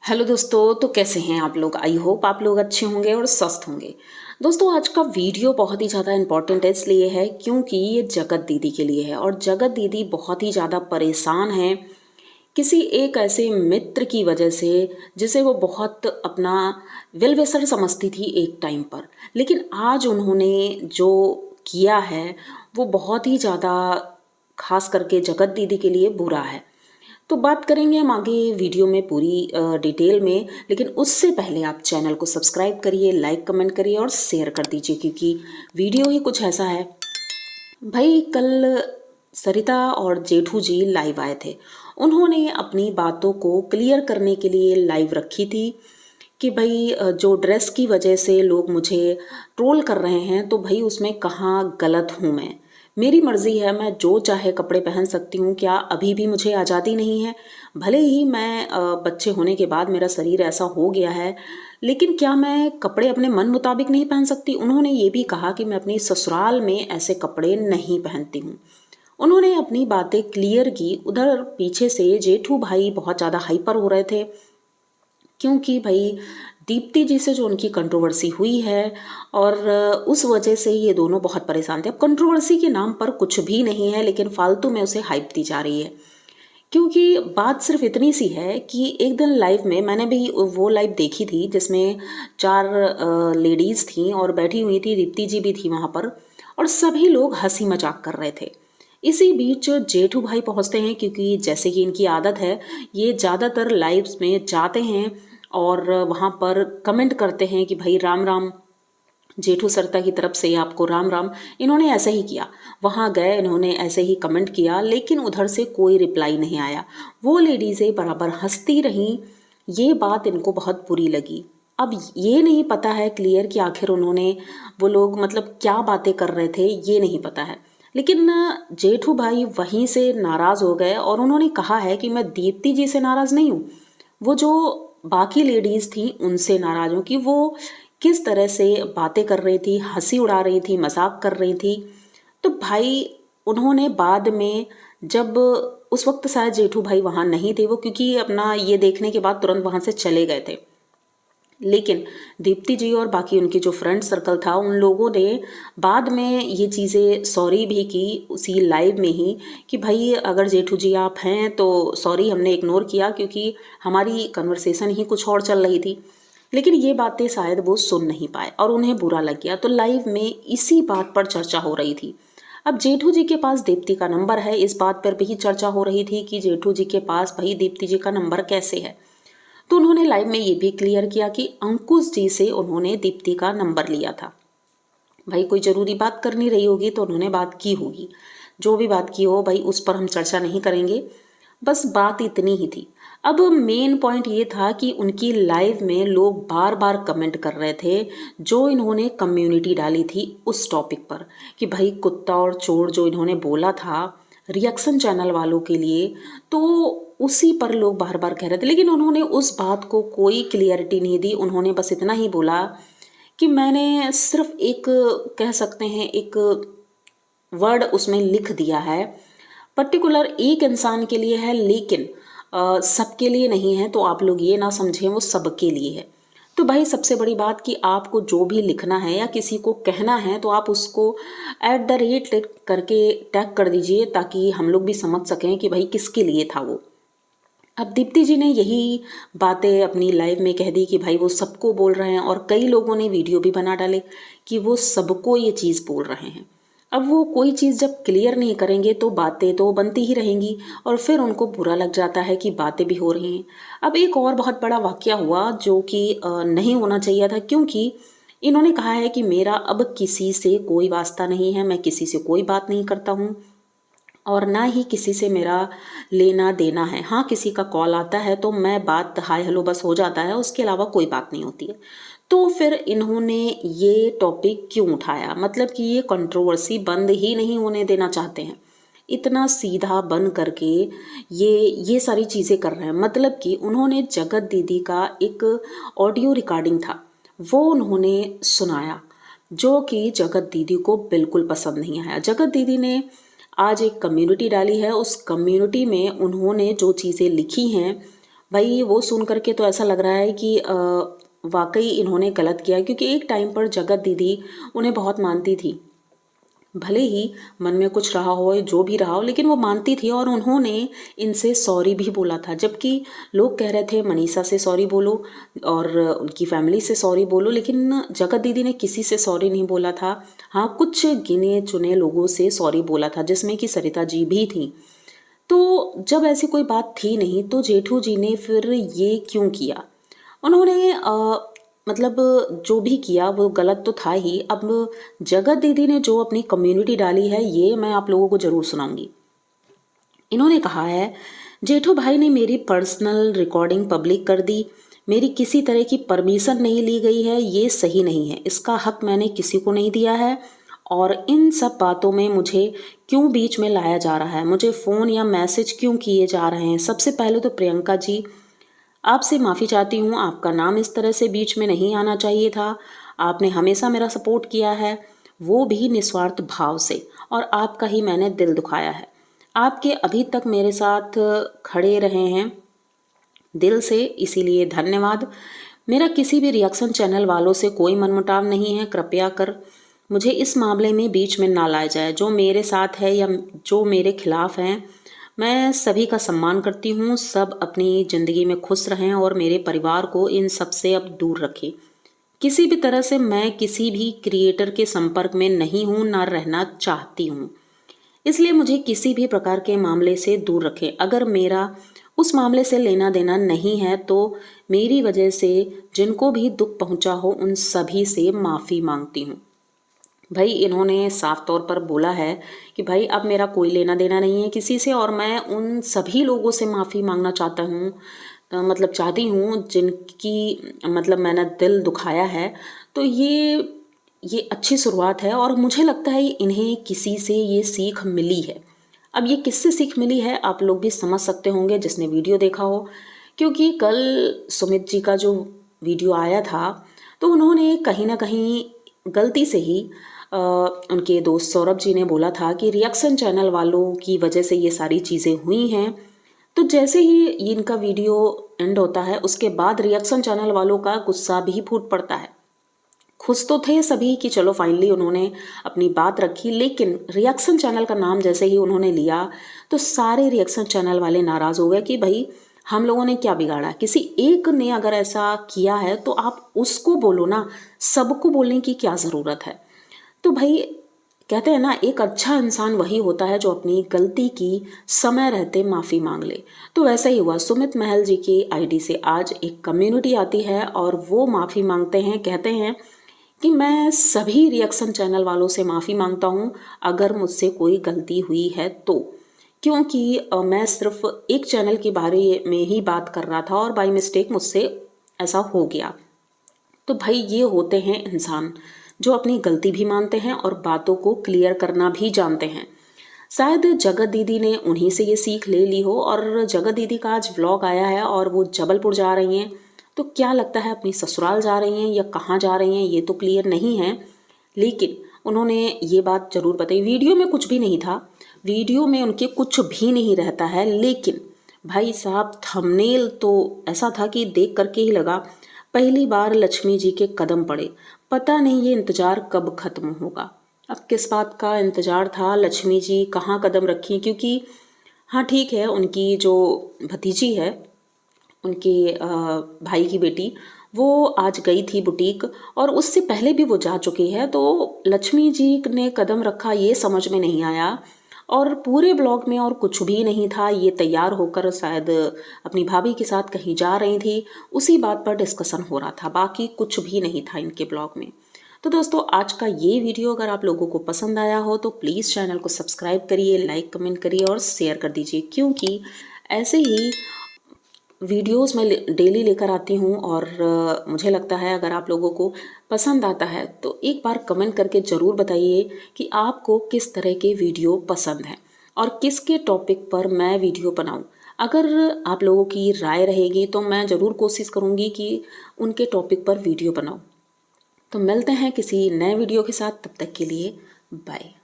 Hello दोस्तों, तो कैसे हैं आप लोग। आई होप आप लोग अच्छे होंगे और स्वस्थ होंगे। दोस्तों, आज का वीडियो बहुत ही ज़्यादा इम्पोर्टेंट इसलिए है क्योंकि ये जगत दीदी के लिए है और जगत दीदी बहुत ही ज़्यादा परेशान हैं किसी एक ऐसे मित्र की वजह से जिसे वो बहुत अपना वेल विशर समझती थी एक टाइम पर। लेकिन आज उन्होंने जो किया है वो बहुत ही ज़्यादा खास करके जगत दीदी के लिए बुरा है। तो बात करेंगे हम आगे वीडियो में पूरी डिटेल में, लेकिन उससे पहले आप चैनल को सब्सक्राइब करिए, लाइक कमेंट करिए और शेयर कर दीजिए क्योंकि वीडियो ही कुछ ऐसा है। भाई, कल सरिता और जेठू जी लाइव आए थे। उन्होंने अपनी बातों को क्लियर करने के लिए लाइव रखी थी कि भाई जो ड्रेस की वजह से लोग मुझे ट्रोल कर रहे हैं तो भाई उसमें कहाँ गलत हूँ मैं। मेरी मर्जी है, मैं जो चाहे कपड़े पहन सकती हूँ। क्या अभी भी मुझे आज़ादी नहीं है? भले ही मैं बच्चे होने के बाद मेरा शरीर ऐसा हो गया है, लेकिन क्या मैं कपड़े अपने मन मुताबिक नहीं पहन सकती? उन्होंने ये भी कहा कि मैं अपनी ससुराल में ऐसे कपड़े नहीं पहनती हूँ। उन्होंने अपनी बातें क्लियर की। उधर पीछे से जेठू भाई बहुत ज़्यादा हाइपर हो रहे थे क्योंकि भाई दीप्ति जी से जो उनकी कंट्रोवर्सी हुई है और उस वजह से ये दोनों बहुत परेशान थे। अब कंट्रोवर्सी के नाम पर कुछ भी नहीं है, लेकिन फालतू में उसे हाइप दी जा रही है क्योंकि बात सिर्फ इतनी सी है कि एक दिन लाइव में मैंने भी वो लाइव देखी थी जिसमें 4 लेडीज़ थीं और बैठी हुई थी, दीप्ति जी भी थी वहाँ पर और सभी लोग हंसी मजाक कर रहे थे। इसी बीच जेठू भाई पहुँचते हैं क्योंकि जैसे कि इनकी आदत है, ये ज़्यादातर लाइव्स में जाते हैं और वहाँ पर कमेंट करते हैं कि भाई राम राम, जेठू सरता की तरफ से आपको राम राम। इन्होंने ऐसा ही किया, वहाँ गए, इन्होंने ऐसे ही कमेंट किया, लेकिन उधर से कोई रिप्लाई नहीं आया। वो लेडीज़ें बराबर हंसती रहीं। ये बात इनको बहुत बुरी लगी। अब ये नहीं पता है क्लियर कि आखिर उन्होंने वो लोग मतलब क्या बातें कर रहे थे, ये नहीं पता है। लेकिन जेठू भाई वहीं से नाराज़ हो गए और उन्होंने कहा है कि मैं दीप्ति जी से नाराज़ नहीं हूँ, वो जो बाकी लेडीज़ थी उनसे नाराज़ हूँ कि वो किस तरह से बातें कर रही थी, हंसी उड़ा रही थी, मजाक कर रही थी। तो भाई उन्होंने बाद में जब उस वक्त शायद जेठू भाई वहाँ नहीं थे, वो क्योंकि अपना ये देखने के बाद तुरंत वहाँ से चले गए थे। लेकिन दीप्ति जी और बाकी उनकी जो फ्रेंड सर्कल था उन लोगों ने बाद में ये चीज़ें सॉरी भी की उसी लाइव में ही कि भाई अगर जेठू जी आप हैं तो सॉरी, हमने इग्नोर किया क्योंकि हमारी कन्वर्सेशन ही कुछ और चल रही थी। लेकिन ये बातें शायद वो सुन नहीं पाए और उन्हें बुरा लग गया, तो लाइव में इसी बात पर चर्चा हो रही थी। अब जेठू जी के पास दीप्ति का नंबर है, इस बात पर भी चर्चा हो रही थी कि जेठू जी के पास भाई दीप्ति जी का नंबर कैसे है। तो उन्होंने लाइव में ये भी क्लियर किया कि अंकुश जी से उन्होंने दीप्ति का नंबर लिया था। भाई कोई ज़रूरी बात करनी रही होगी तो उन्होंने बात की होगी, जो भी बात की हो भाई उस पर हम चर्चा नहीं करेंगे, बस बात इतनी ही थी। अब मेन पॉइंट ये था कि उनकी लाइव में लोग बार बार कमेंट कर रहे थे जो इन्होंने कम्युनिटी डाली थी उस टॉपिक पर कि भाई कुत्ता और चोर जो इन्होंने बोला था रिएक्शन चैनल वालों के लिए, तो उसी पर लोग बार बार कह रहे थे। लेकिन उन्होंने उस बात को कोई क्लियरिटी नहीं दी। उन्होंने बस इतना ही बोला कि मैंने सिर्फ एक, कह सकते हैं एक वर्ड उसमें लिख दिया है, पर्टिकुलर एक इंसान के लिए है, लेकिन सबके लिए नहीं है, तो आप लोग ये ना समझें वो सबके लिए है। तो भाई सबसे बड़ी बात कि आपको जो भी लिखना है या किसी को कहना है तो आप उसको @ करके टैग कर दीजिए ताकि हम लोग भी समझ सकें कि भाई किसके लिए था वो। अब दीप्ति जी ने यही बातें अपनी लाइव में कह दी कि भाई वो सबको बोल रहे हैं और कई लोगों ने वीडियो भी बना डाले कि वो सबको ये चीज़ बोल रहे हैं। अब वो कोई चीज़ जब क्लियर नहीं करेंगे तो बातें तो बनती ही रहेंगी और फिर उनको बुरा लग जाता है कि बातें भी हो रही हैं। अब एक और बहुत बड़ा वाकया हुआ जो कि नहीं होना चाहिए था, क्योंकि इन्होंने कहा है कि मेरा अब किसी से कोई वास्ता नहीं है, मैं किसी से कोई बात नहीं करता हूँ और ना ही किसी से मेरा लेना देना है। हाँ, किसी का कॉल आता है तो मैं बात हाय हेलो बस हो जाता है, उसके अलावा कोई बात नहीं होती है। तो फिर इन्होंने ये टॉपिक क्यों उठाया? मतलब कि ये कंट्रोवर्सी बंद ही नहीं होने देना चाहते हैं, इतना सीधा बन करके ये सारी चीज़ें कर रहे हैं। मतलब कि उन्होंने जगत दीदी का एक ऑडियो रिकॉर्डिंग था वो उन्होंने सुनाया जो कि जगत दीदी को बिल्कुल पसंद नहीं आया। जगत दीदी ने आज एक कम्युनिटी डाली है, उस कम्युनिटी में उन्होंने जो चीज़ें लिखी हैं भाई वो सुन करके तो ऐसा लग रहा है कि वाकई इन्होंने गलत किया, क्योंकि एक टाइम पर जगत दीदी उन्हें बहुत मानती थी। भले ही मन में कुछ रहा हो, जो भी रहा हो, लेकिन वो मानती थी और उन्होंने इनसे सॉरी भी बोला था। जबकि लोग कह रहे थे मनीषा से सॉरी बोलो और उनकी फैमिली से सॉरी बोलो, लेकिन जगत दीदी ने किसी से सॉरी नहीं बोला था। हाँ, कुछ गिने चुने लोगों से सॉरी बोला था, जिसमें कि सरिता जी भी थी। तो जब ऐसी कोई बात थी नहीं तो जेठू जी ने फिर ये क्यों किया? उन्होंने मतलब जो भी किया वो गलत तो था ही। अब जगत दीदी ने जो अपनी कम्युनिटी डाली है ये मैं आप लोगों को ज़रूर सुनाऊंगी। इन्होंने कहा है, जेठू भाई ने मेरी पर्सनल रिकॉर्डिंग पब्लिक कर दी। मेरी किसी तरह की परमिशन नहीं ली गई है, ये सही नहीं है। इसका हक मैंने किसी को नहीं दिया है और इन सब बातों में मुझे क्यों बीच में लाया जा रहा है? मुझे फ़ोन या मैसेज क्यों किए जा रहे हैं? सबसे पहले तो प्रियंका जी, आपसे माफ़ी चाहती हूँ, आपका नाम इस तरह से बीच में नहीं आना चाहिए था। आपने हमेशा मेरा सपोर्ट किया है, वो भी निस्वार्थ भाव से, और आपका ही मैंने दिल दुखाया है। आपके अभी तक मेरे साथ खड़े रहे हैं दिल से, इसीलिए धन्यवाद। मेरा किसी भी रिएक्शन चैनल वालों से कोई मनमुटाव नहीं है। कृपया कर मुझे इस मामले में बीच में ना लाया जाए। जो मेरे साथ है या जो मेरे खिलाफ हैं, मैं सभी का सम्मान करती हूँ। सब अपनी ज़िंदगी में खुश रहें और मेरे परिवार को इन सब से अब दूर रखें। किसी भी तरह से मैं किसी भी क्रिएटर के संपर्क में नहीं हूँ, ना रहना चाहती हूँ। इसलिए मुझे किसी भी प्रकार के मामले से दूर रखें। अगर मेरा उस मामले से लेना देना नहीं है तो मेरी वजह से जिनको भी दुख पहुंचा हो उन सभी से माफ़ी मांगती हूँ। भाई इन्होंने साफ तौर पर बोला है कि भाई अब मेरा कोई लेना देना नहीं है किसी से और मैं उन सभी लोगों से माफ़ी मांगना चाहता हूँ, मतलब चाहती हूँ जिनकी मतलब मैंने दिल दुखाया है। तो ये अच्छी शुरुआत है और मुझे लगता है इन्हें किसी से ये सीख मिली है। अब ये किससे सीख मिली है आप लोग भी समझ सकते होंगे जिसने वीडियो देखा हो, क्योंकि कल सुमित जी का जो वीडियो आया था तो उन्होंने कहीं ना कहीं गलती से ही उनके दोस्त सौरभ जी ने बोला था कि रिएक्शन चैनल वालों की वजह से ये सारी चीज़ें हुई हैं। तो जैसे ही इनका वीडियो एंड होता है उसके बाद रिएक्शन चैनल वालों का गुस्सा भी फूट पड़ता है। खुश तो थे सभी कि चलो फाइनली उन्होंने अपनी बात रखी, लेकिन रिएक्शन चैनल का नाम जैसे ही उन्होंने लिया तो सारे रिएक्शन चैनल वाले नाराज़ हो गए कि भाई हम लोगों ने क्या बिगाड़ा? किसी एक ने अगर ऐसा किया है तो आप उसको बोलो ना, सबको बोलने की क्या ज़रूरत है? तो भाई कहते हैं ना, एक अच्छा इंसान वही होता है जो अपनी गलती की समय रहते माफ़ी मांग ले। तो वैसा ही हुआ, सुमित महल जी की आईडी से आज एक कम्युनिटी आती है और वो माफ़ी मांगते हैं, कहते हैं कि मैं सभी रिएक्शन चैनल वालों से माफ़ी मांगता हूँ अगर मुझसे कोई गलती हुई है तो, क्योंकि मैं सिर्फ एक चैनल के बारे में ही बात कर रहा था और बाय मिस्टेक मुझसे ऐसा हो गया। तो भाई ये होते हैं इंसान जो अपनी गलती भी मानते हैं और बातों को क्लियर करना भी जानते हैं। शायद जगत दीदी ने उन्हीं से ये सीख ले ली हो और जगत दीदी का आज व्लॉग आया है और वो जबलपुर जा रही हैं। तो क्या लगता है अपनी ससुराल जा रही हैं या कहाँ जा रही हैं ये तो क्लियर नहीं है, लेकिन उन्होंने ये बात ज़रूर बताई। वीडियो में कुछ भी नहीं था, वीडियो में उनके कुछ भी नहीं रहता है, लेकिन भाई साहब थंबनेल तो ऐसा था कि देख करके ही लगा पहली बार लक्ष्मी जी के कदम पड़े। पता नहीं ये इंतज़ार कब ख़त्म होगा। अब किस बात का इंतज़ार था, लक्ष्मी जी कहाँ कदम रखी? क्योंकि हाँ ठीक है, उनकी जो भतीजी है, उनके भाई की बेटी, वो आज गई थी बुटीक और उससे पहले भी वो जा चुकी है। तो लक्ष्मी जी ने कदम रखा ये समझ में नहीं आया और पूरे ब्लॉग में और कुछ भी नहीं था। ये तैयार होकर शायद अपनी भाभी के साथ कहीं जा रही थी, उसी बात पर डिस्कशन हो रहा था, बाकी कुछ भी नहीं था इनके ब्लॉग में। तो दोस्तों आज का ये वीडियो अगर आप लोगों को पसंद आया हो तो प्लीज़ चैनल को सब्सक्राइब करिए, लाइक कमेंट करिए और शेयर कर दीजिए, क्योंकि ऐसे ही वीडियोस मैं डेली लेकर आती हूँ और मुझे लगता है अगर आप लोगों को पसंद आता है तो एक बार कमेंट करके ज़रूर बताइए कि आपको किस तरह के वीडियो पसंद हैं और किसके टॉपिक पर मैं वीडियो बनाऊँ। अगर आप लोगों की राय रहेगी तो मैं ज़रूर कोशिश करूँगी कि उनके टॉपिक पर वीडियो बनाऊँ। तो मिलते हैं किसी नए वीडियो के साथ, तब तक के लिए बाय।